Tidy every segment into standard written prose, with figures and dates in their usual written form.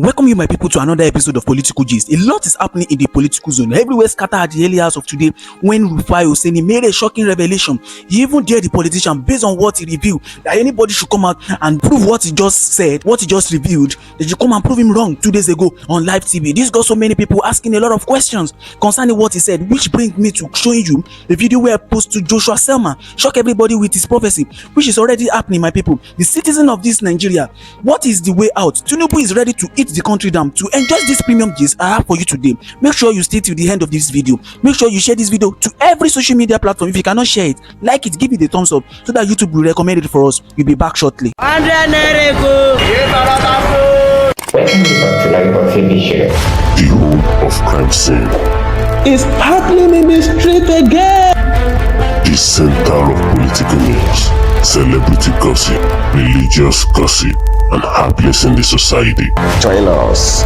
Welcome you, my people, to another episode of Political Gist. A lot is happening in the political zone. Everywhere scattered at the early hours of today when Rufai OSENI made a shocking revelation. He even dared the politician, based on what he revealed, that anybody should come out and prove what he just said, what he just revealed. They should come and prove him wrong 2 days ago on live TV. This got so many people asking a lot of questions concerning what he said, which brings me to showing you the video where I posted to Joshua Selman, shock everybody with his prophecy, which is already happening, my people. The citizen of this Nigeria, what is the way out? Tinubu is ready to eat the country down. To enjoy this premium gist I have for you today, make sure you stay till the end of this video. Make sure you share this video to every social media platform. If you cannot share it, like it, give it a thumbs up so that YouTube will recommend it for us. We'll be back shortly. Welcome The whole of crime scene is happening in the street again. the center of political news, celebrity gossip, religious gossip, and happenings in the society. Join us,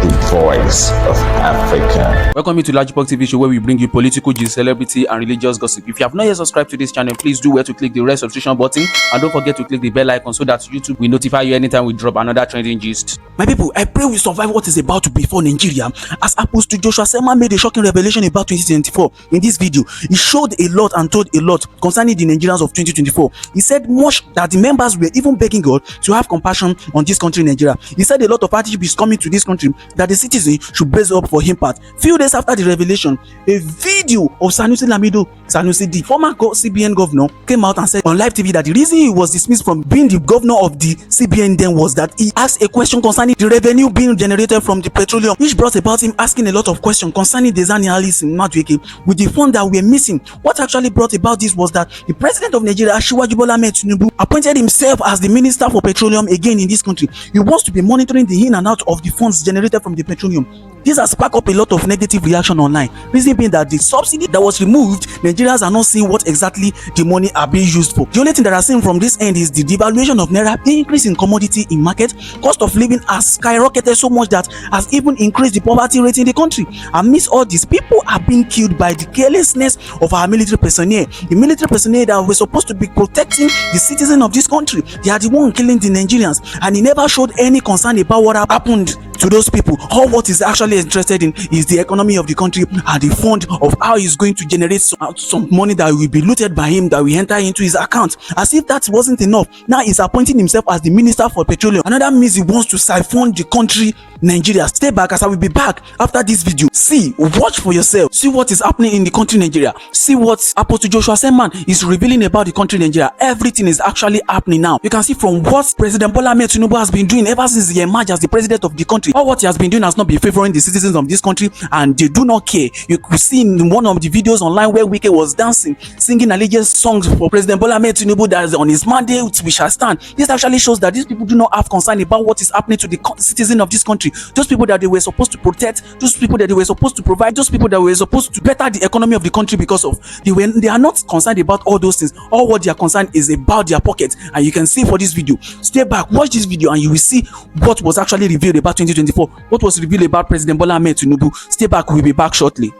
the voice of Africa. Welcome you to Lajipok TV show, where we bring you political gist, celebrity, and religious gossip. If you have not yet subscribed to this channel, please do well to click the red subscription button, and don't forget to click the bell icon so that YouTube will notify you anytime we drop another trending gist. My people, I pray we survive what is about to befall Nigeria. As Apostle Joshua Selman made a shocking revelation about 2024 in this video, he showed a lot and told a lot concerning the Nigerians of 2024. He said much that the members were even begging God to have compassion on this country, Nigeria. He said a lot of hardship is coming to this country that the citizens should brace up for impact. Few days after the revelation, a video of Sanusi, the former CBN governor, came out and said on live TV that the reason he was dismissed from being the governor of the CBN then was that he asked a question concerning the revenue being generated from the petroleum, which brought about him asking a lot of questions concerning the Alice in wike with the fund that were missing. What actually brought about this was that the president of Nigeria, Bola Ahmed TINUBU, appointed himself as the minister for petroleum again in this country. He wants to be monitoring the in and out of the funds generated from the petroleum. This has sparked up a lot of negative reaction online. Reason being that the subsidy that was removed, Nigerians are not seeing what exactly the money are being used for. The only thing that are seen from this end is the devaluation of naira, increase in commodity in market, cost of living has skyrocketed so much that has even increased the poverty rate in the country. Amidst all these, people are being killed by the carelessness of our military personnel. The military personnel that were supposed to be protecting the citizens of this country, they are the one killing the Nigerians, and he never showed any concern about what happened to those people. All what is actually interested in is the economy of the country and the fund of how he's going to generate some money that will be looted by him, that will enter into his account. As if that wasn't enough, now he's appointing himself as the minister for petroleum. Another means he wants to siphon the country, Nigeria. Stay back, as I will be back after this video. See, watch for yourself. See what is happening in the country, Nigeria. See what Apostle Joshua Selman is revealing about the country, Nigeria. Everything is actually happening now. You can see from what President Bola Ahmed TINUBU has been doing ever since he emerged as the president of the country. All what he has been doing has not been favoring the citizens of this country, and they do not care. You could see in one of the videos online where Wike was dancing, singing allegiance songs for President Bola Ahmed TINUBU, that is on his mandate we shall stand. This actually shows that these people do not have concern about what is happening to the citizens of this country. Those people that they were supposed to protect, those people that they were supposed to provide, those people that were supposed to better the economy of the country because of, they are not concerned about all those things. All what they are concerned is about their pocket. And you can see for this video, stay back, watch this video, and you will see what was actually revealed about 2024, what was revealed about President Bola Ahmed TINUBU. Stay back, we'll be back shortly.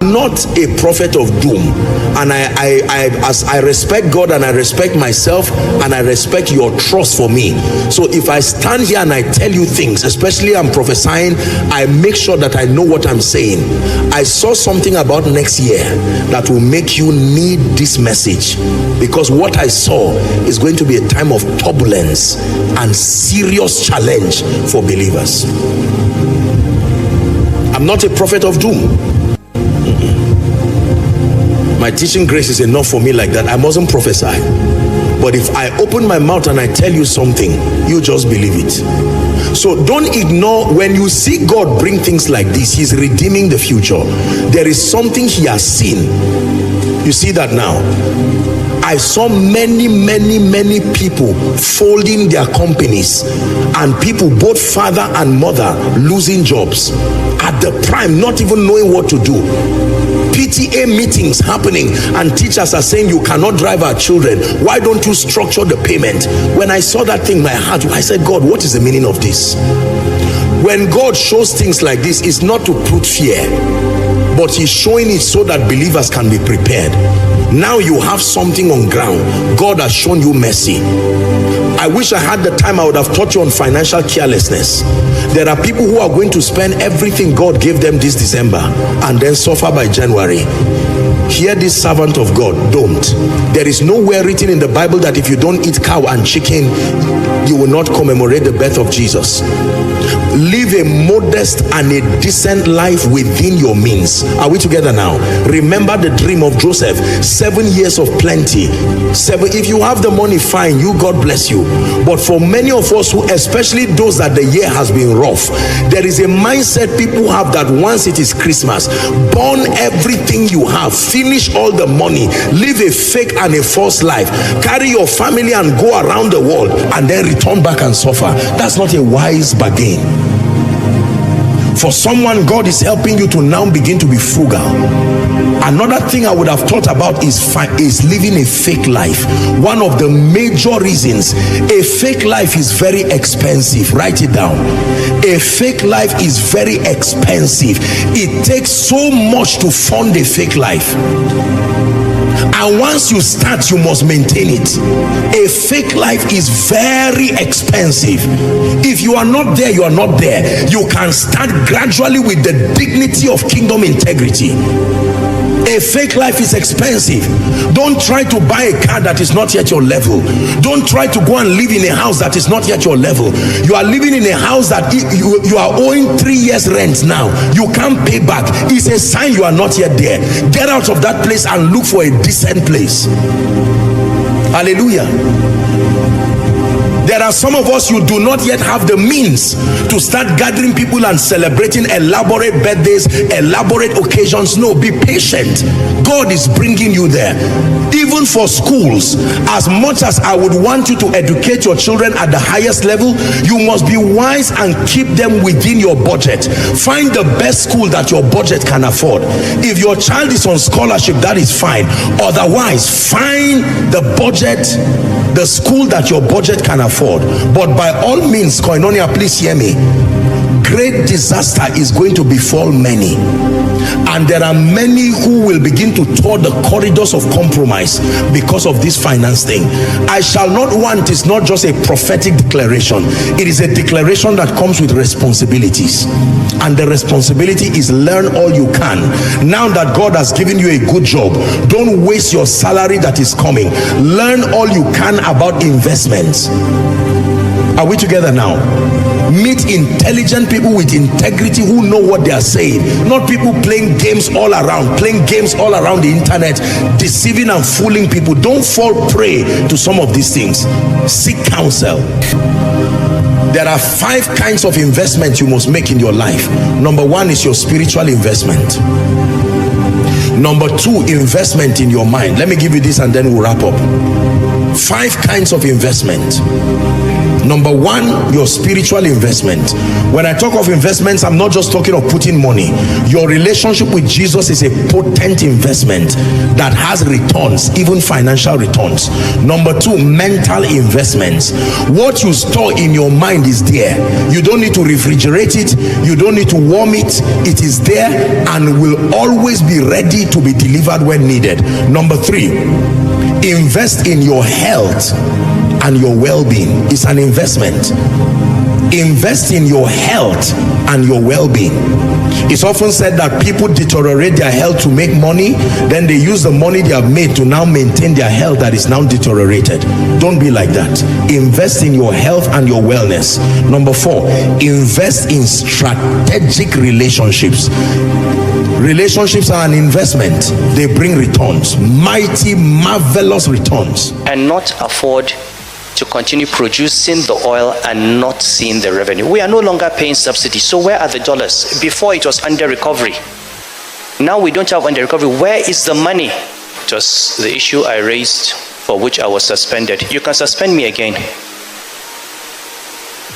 Not a prophet of doom, and as I respect God and I respect myself and I respect your trust for me. So if I stand here and I tell you things, especially I'm prophesying, I make sure that I know what I'm saying. I saw something about next year that will make you need this message, because what I saw is going to be a time of turbulence and serious challenge for believers. I'm not a prophet of doom. My teaching grace is enough for me like that. I mustn't prophesy. But if I open my mouth and I tell you something, you just believe it. So don't ignore when you see God bring things like this. He's redeeming the future. There is something he has seen. You see that now? I saw many people folding their companies, and people, both father and mother, losing jobs at the prime, not even knowing what to do. PTA meetings happening, and teachers are saying you cannot drive our children. Why don't you structure the payment? When I saw that thing, my heart, I said, God, what is the meaning of this? When God shows things like this, it's not to put fear, but he's showing it so that believers can be prepared. Now you have something on ground. God has shown you mercy. I wish I had the time. I would have taught you on financial carelessness. There are people who are going to spend everything God gave them this December and then suffer by January. Hear this servant of God, don't. There is nowhere written in the Bible that if you don't eat cow and chicken, you will not commemorate the birth of Jesus. Live a modest and a decent life within your means. Are we together now? Remember the dream of Joseph. 7 years of plenty. If you have the money, fine, you, God bless you. But for many of us, who, especially those that the year has been rough, there is a mindset people have that once it is Christmas, burn everything you have, finish all the money, live a fake and a false life, carry your family and go around the world, and then return back and suffer. That's not a wise bargain. For someone, God is helping you to now begin to be frugal. Another thing I would have thought about is living a fake life. One of the major reasons a fake life is very expensive. Write it down. A fake life is very expensive. It takes so much to fund a fake life. And once you start, you must maintain it. A fake life is very expensive. If you are not there, you are not there. You can start gradually with the dignity of kingdom integrity. A fake life is expensive. Don't try to buy a car that is not yet your level. Don't try to go and live in a house that is not yet your level. You are living in a house that you are owing 3 years rent now. You can't pay back. It's a sign you are not yet there. Get out of that place and look for a decent place. Hallelujah. There are some of us, you do not yet have the means to start gathering people and celebrating elaborate birthdays, elaborate occasions. No, be patient. God is bringing you there. Even for schools, as much as I would want you to educate your children at the highest level, you must be wise and keep them within your budget. Find the best school that your budget can afford. If your child is on scholarship, that is fine. Otherwise, find the budget, the school that your budget can afford. But by all means, Koinonia, please hear me. Great disaster is going to befall many, and there are many who will begin to tour the corridors of compromise because of this finance thing. I shall not want is not just a prophetic declaration. It is a declaration that comes with responsibilities, and the responsibility is learn all you can. Now that God has given you a good job, don't waste your salary that is coming. Learn all you can about investments. Are we together now? Meet intelligent people with integrity who know what they are saying, not people playing games all around the internet, deceiving and fooling people. Don't fall prey to some of these things. Seek counsel. There are 5 kinds of investment you must make in your life. Number 1 is your spiritual investment. Number 2, investment in your mind. Let me give you this and then we'll wrap up. 5 kinds of investment. Number 1, your spiritual investment. When I talk of investments, I'm not just talking of putting money. Your relationship with Jesus is a potent investment that has returns, even financial returns. Number 2, mental investments. What you store in your mind is there. You don't need to refrigerate it. You don't need to warm it. It is there and will always be ready to be delivered when needed. Number 3, invest in your health and your well-being. Is an investment. Invest in your health and your well-being. It's often said that people deteriorate their health to make money, then they use the money they have made to now maintain their health that is now deteriorated. Don't be like that. Invest in your health and your wellness. Number 4, invest in strategic relationships. Relationships are an investment. They bring returns, mighty, marvelous returns. And not afford to continue producing the oil and not seeing the revenue. We are no longer paying subsidies. So where are the dollars? Before it was under recovery. Now we don't have under recovery. Where is the money? It was the issue I raised for which I was suspended. You can suspend me again.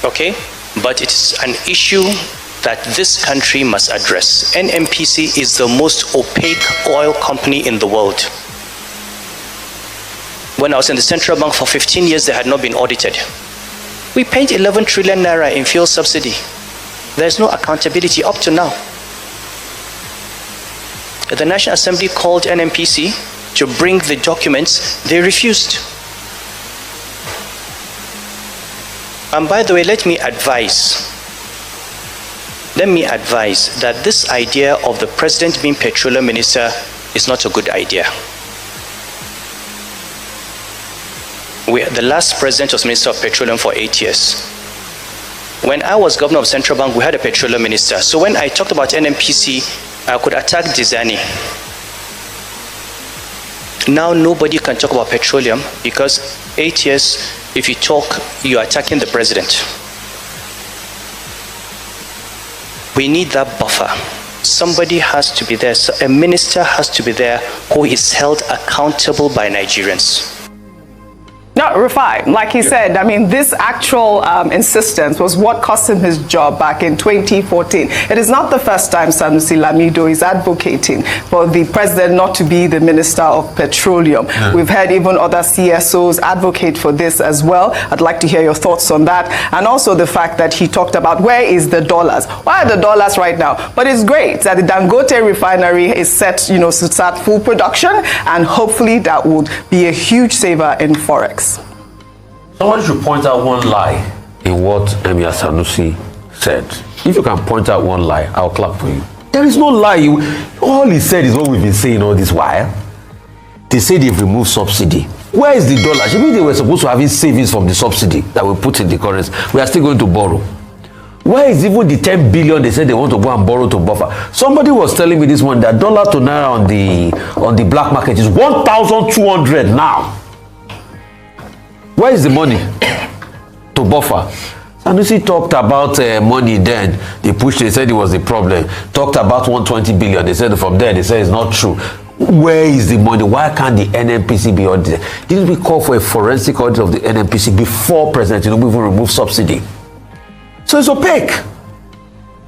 Okay? But it's an issue that this country must address. NNPC is the most opaque oil company in the world. When I was in the central bank for 15 years, they had not been audited. We paid 11 trillion naira in fuel subsidy. There's no accountability up to now. The National Assembly called NNPC to bring the documents, they refused. And by the way, let me advise that this idea of the president being petroleum minister is not a good idea. The last president was minister of petroleum for 8 years. When I was governor of Central Bank, we had a petroleum minister. So when I talked about NNPC, I could attack Dizani. Now nobody can talk about petroleum because 8 years, if you talk, you're attacking the president. We need that buffer. Somebody has to be there. So a minister has to be there who is held accountable by Nigerians. No, Rufai, like he said, I mean, this actual insistence was what cost him his job back in 2014. It is not the first time Sanusi Lamido is advocating for the president not to be the minister of petroleum. We've heard even other CSOs advocate for this as well. I'd like to hear your thoughts on that. And also the fact that he talked about where is the dollars? Why are the dollars right now? But it's great that the Dangote refinery is set, to start full production, and hopefully that would be a huge saver in Forex. Someone should point out one lie in what Emir Sanusi said. If you can point out one lie, I'll clap for you. There is no lie. All he said is what we've been saying all this while. They say they've removed subsidy. Where is the dollar? Maybe they were supposed to have savings from the subsidy that we put in the currency. We are still going to borrow. Where is even the 10 billion they said they want to go and borrow to buffer? Somebody was telling me this morning that dollar to naira on the black market is 1,200 now. Where is the money to buffer? Sanusi talked about money then. They pushed it, they said it was the problem. Talked about 120 billion. They said from there, they said it's not true. Where is the money? Why can't the NNPC be audited? Didn't we call for a forensic audit of the NNPC before President Tinubu even removed subsidy? So it's opaque.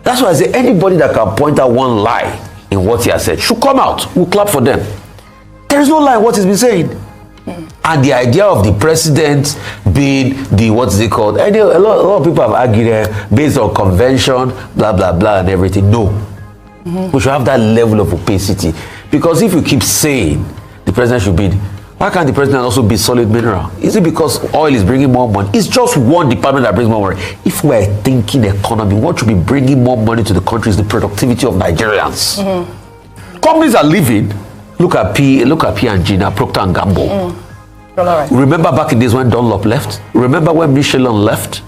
That's why I say anybody that can point out one lie in what he has said should come out. We'll clap for them. There is no lie in what he's been saying. And the idea of the president being the, what is it called? A lot of people have argued based on convention, blah, blah, blah, and everything. No. We should have that level of opacity. Because if you keep saying the president should be, why can't the president also be solid mineral? Is it because oil is bringing more money? It's just one department that brings more money. If we're thinking economy, what should be bringing more money to the country is the productivity of Nigerians. Companies are living. Look at P&G now, Procter & Gamble. Right. Remember back in days when Dunlop left? Remember when Michelin left?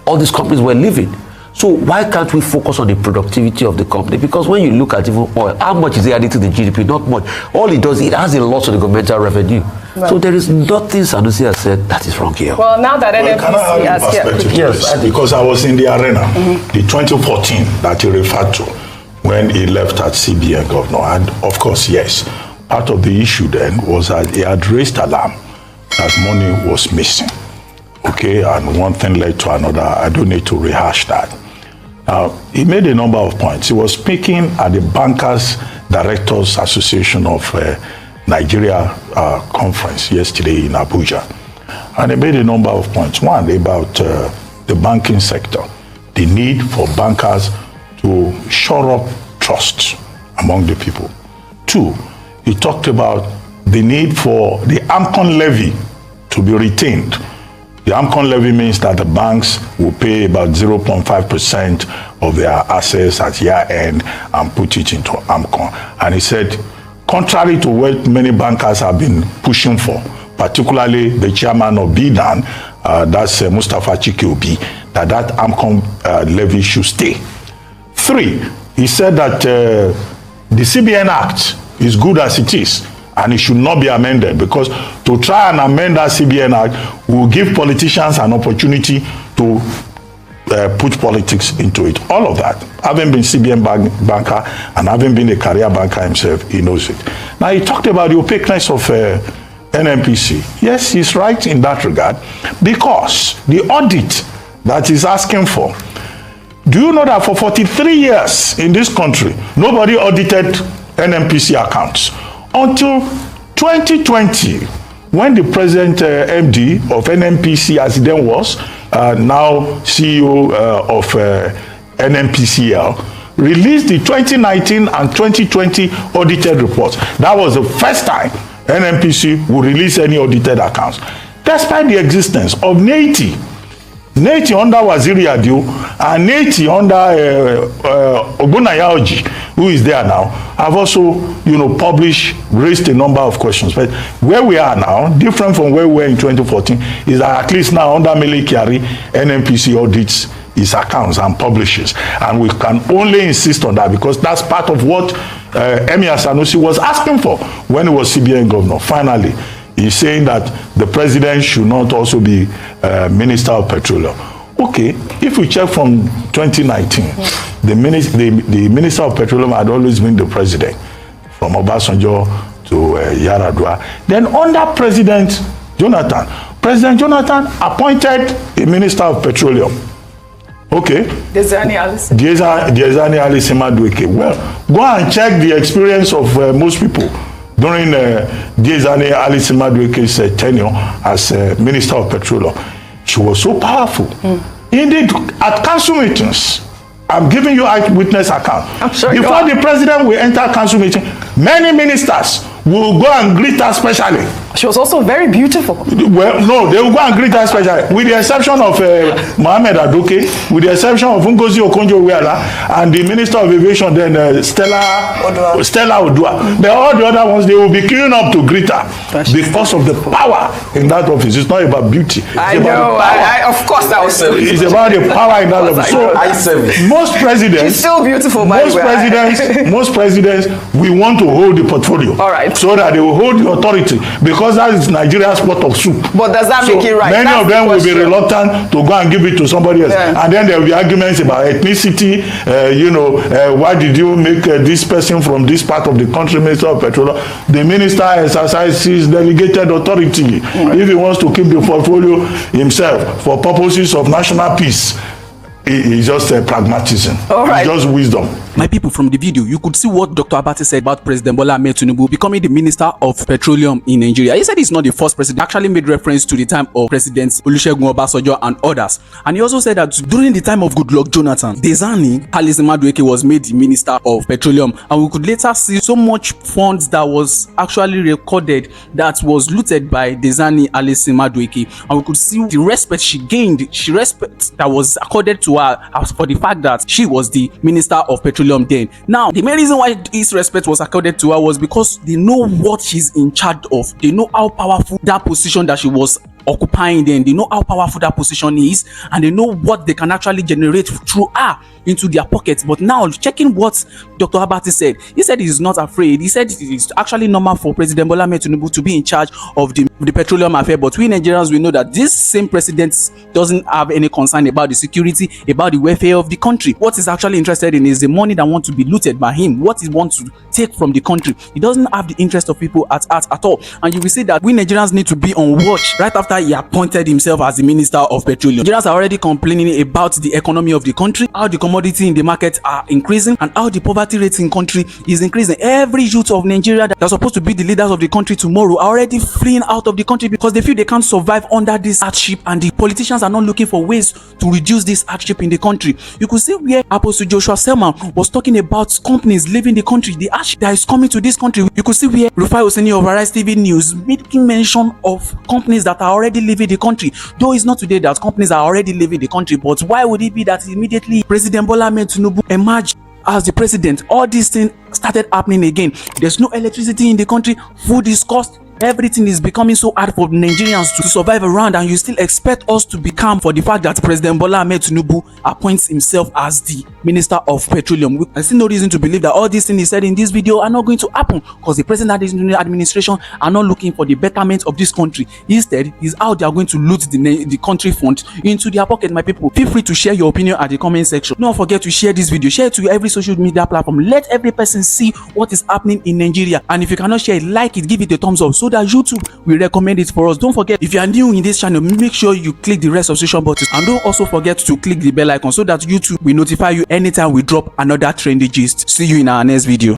All these companies were living. So why can't we focus on the productivity of the company? Because when you look at even oil, how much is it added to the GDP? Not much. All it does, it has a lot of the governmental revenue. Right. So there is nothing Sanusi has said that is wrong here. Well, now that NNPC has... Yes, because I was in the arena, the 2014 that you referred to, when he left as CBN governor. And of course, yes, part of the issue then was that he had raised alarm that money was missing. Okay, and one thing led to another. I don't need to rehash that. Now, he made a number of points. He was speaking at the Bankers Directors Association of Nigeria conference yesterday in Abuja. And he made a number of points. One, about the banking sector, the need for bankers to shore up trust among the people. Two, he talked about the need for the AMCON levy to be retained. The AMCON levy means that the banks will pay about 0.5% of their assets at year end and put it into AMCON. And he said, contrary to what many bankers have been pushing for, particularly the chairman of BDAN, that's Mustafa Chikiobi, that AMCON levy should stay. Three, he said that the CBN Act is good as it is, and it should not be amended, because to try and amend that CBN Act will give politicians an opportunity to put politics into it. All of that. Having been CBN banker and having been a career banker himself, he knows it. Now, he talked about the opaqueness of NNPC. Yes, he's right in that regard, because the audit that he's asking for, do you know that for 43 years in this country, nobody audited NNPC accounts? Until 2020, when the present MD of NNPC, as he then was, now CEO of NNPCL, released the 2019 and 2020 audited reports. That was the first time NNPC will release any audited accounts. Despite the existence of NATI under Waziri Adio and NATI under Ogunayaoji, who is there now, have also, raised a number of questions. But where we are now, different from where we were in 2014, is that at least now under Mele Kyari, NNPC audits his accounts and publishes. And we can only insist on that because that's part of what Emir Sanusi was asking for when he was CBN governor. Finally, he's saying that the president should not also be Minister of Petroleum. Okay, if we check from 2019, the Minister of Petroleum had always been the president, from Obasanjo to Yaradua. Then under President Jonathan appointed a Minister of Petroleum. Okay. Diezani Alison Madueke. Well, go and check the experience of most people during Diezani Alison Madueke's tenure as Minister of Petroleum. She was so powerful. Indeed, at council meetings, I'm giving you eyewitness account. I'm sure before the president will enter council meeting, many ministers will go and greet her specially. She was also very beautiful. Well, no, they will go and greet her specially, with the exception of Mohammed Adoke, with the exception of Ngozi Okonjo-Iweala, and the Minister of Aviation, then Stella Odua. But all the other ones, they will be queuing up to greet her because of the power in that office. It's not about beauty. I know. Of course, that was so. It's about the power in that office. So, most presidents, she's still beautiful. Most presidents, we want to hold the portfolio. All right. So that they will hold the authority, because that is Nigeria's pot of soup. But does that make it right? Many of them will be reluctant to go and give it to somebody else. Yeah. And then there will be arguments about ethnicity. Why did you make this person from this part of the country Minister of Petroleum? The minister exercises delegated authority. If he wants to keep the portfolio himself for purposes of national peace, it's just pragmatism. All right. It's just wisdom. My people, from the video, you could see what Dr. Abati said about President Bola Ahmed TINUBU becoming the Minister of Petroleum in Nigeria. He said he's not the first president. He actually made reference to the time of Presidents Olusegun Obasanjo and others. And he also said that during the time of Goodluck Jonathan, Diezani Alison Madueke was made the Minister of Petroleum. And we could later see so much funds that was actually recorded that was looted by Diezani Alison Madueke. And we could see the respect she gained, respect that was accorded to her for the fact that she was the Minister of Petroleum then. Now, the main reason why this respect was accorded to her was because they know what she's in charge of. They know how powerful that position that she was occupying then. They know how powerful that position is, and they know what they can actually generate through her into their pockets. But now, checking what Dr. Abati said, he said he's not afraid. He said it's actually normal for President Bola Ahmed TINUBU to be in charge of the petroleum affair. But we Nigerians, we know that this same president doesn't have any concern about the security, about the welfare of the country. What he's actually interested in is the money that wants to be looted by him, what he wants to take from the country. He doesn't have the interest of people at all. And you will see that we Nigerians need to be on watch right after he appointed himself as the Minister of Petroleum. Nigerians are already complaining about the economy of the country, how the commodity in the market are increasing, and how the poverty rate in country is increasing. Every youth of Nigeria that are supposed to be the leaders of the country tomorrow are already fleeing out of the country because they feel they can't survive under this hardship, and the politicians are not looking for ways to reduce this hardship in the country. You could see where Apostle Joshua Selman was talking about companies leaving the country, the hardship that is coming to this country. You could see where Rufai OSENI of Arise TV News making mention of companies that are already leaving the country. Though it's not today that companies are already leaving the country, but why would it be that immediately President Bola Ahmed TINUBU emerged as the president, all these things started happening again? There's no electricity in the country, food is cost, everything is becoming so hard for Nigerians to survive around, and you still expect us to be calm for the fact that President Bola Ahmed TINUBU appoints himself as the Minister of Petroleum. I see no reason to believe that all these things he said in this video are not going to happen, because the president and the administration are not looking for the betterment of this country. Instead, is how they are going to loot the country fund into their pocket. My people, feel free to share your opinion at the comment section. Don't forget to share this video, share it to every social media platform. Let every person see what is happening in Nigeria, and if you cannot share it, like it, give it a thumbs up so that YouTube will recommend it for us. Don't forget, if you are new in this channel, make sure you click the red subscription button, and don't also forget to click the bell icon so that YouTube will notify you anytime we drop another trendy gist. See you in our next video.